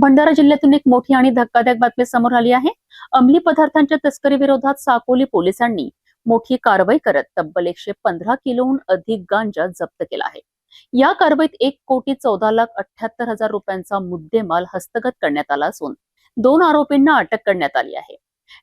भंडारा जिल्ह्यातून एक मोठी आणि धक्कादायक बातमी समोर आली आहे। अंमली पदार्थांच्या तस्करी विरोधात साकोली पोलिसांनी मोठी कारवाई करत तब्बल 115 किलोहून अधिक गांजा जप्त केला आहे। या कारवाईत 1,14,78,000 रुपयांचा मुद्देमाल हस्तगत करण्यात आला असून 2 आरोपींना अटक करण्यात आली आहे।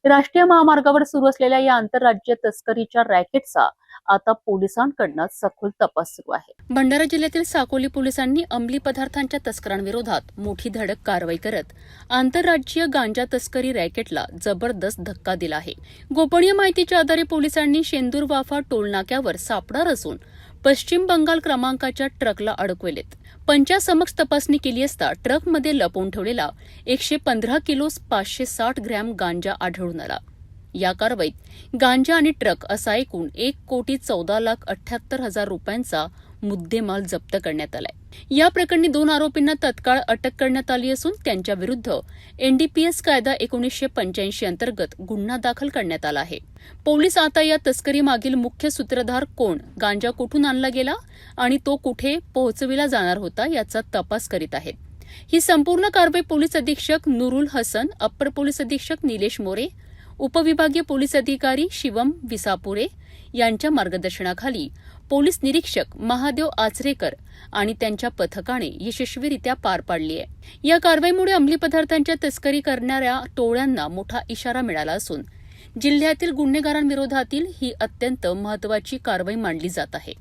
राष्ट्रीय महामार्गावर सुरू असलेल्या या आंतरराज्य तस्करीच्या रॅकेटचा आता पोलिसांकडून सखोल तपास सुरू आहे। भंडारा जिल्ह्यातील साकोली पोलिसांनी अंमली पदार्थांच्या तस्करांविरोधात मोठी धडक कारवाई करत आंतरराज्यीय गांजा तस्करी रॅकेटला जबरदस्त धक्का दिला आहे। गोपनीय माहितीच्या आधारे पोलिसांनी शेंदूर वाफा टोलनाक्यावर सापळा रचून पश्चिम बंगाल क्रमांकाच्या ट्रकला अडकविलेत। पंचासमक्ष तपासणी केली असता ट्रकमध्ये लपवून ठेवलेला 115 किलो 560 ग्रॅम गांजा आढळून आला। या कारवाईत गांजा आणि ट्रक असा एकूण 1,14,78,000 रुपयांचा मुद्देमाल जप्त करण्यात आलाय। या प्रकरणी 2 आरोपींना तत्काळ अटक करण्यात आली असून त्यांच्या विरुद्ध एनडीपीएस कायदा 1985 अंतर्गत गुन्हा दाखल करण्यात आला आहे। पोलीस आता या तस्करी मागील मुख्य सूत्रधार कोण, गांजा कुठून आणला गेला आणि तो कुठे पोहोचविला जाणार होता याचा तपास करीत आहेत। ही संपूर्ण कारवाई पोलीस अधीक्षक नुरुल हसन, अप्पर पोलीस अधीक्षक निलेश मोरे, उपविभागीय पोलीस अधिकारी शिवम विसापुरे यांच्या मार्गदर्शनाखाली पोलीस निरीक्षक महादेव आचरेकर आणि त्यांच्या पथकाने यशस्वीरित्या पार पाडली आहे। या कारवाईमुळे अंमली पदार्थांच्या तस्करी करणाऱ्या टोळ्यांना मोठा इशारा मिळाला असून जिल्ह्यातील गुन्हेगारांविरोधातील ही अत्यंत महत्त्वाची कारवाई मानली जात आहे।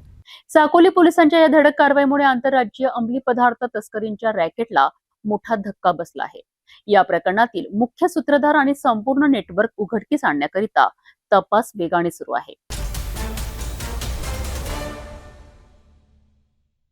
साकोली पोलिसांच्या या धडक कारवाईमुळे आंतरराज्यीय अंमली पदार्थ तस्करींच्या रॅकेटला मोठा धक्का बसला आहे। या प्रकरणातील मुख्य सूत्रधार आणि संपूर्ण नेटवर्क उघडकीस आणण्याकरिता तपास वेगाने सुरू आहे।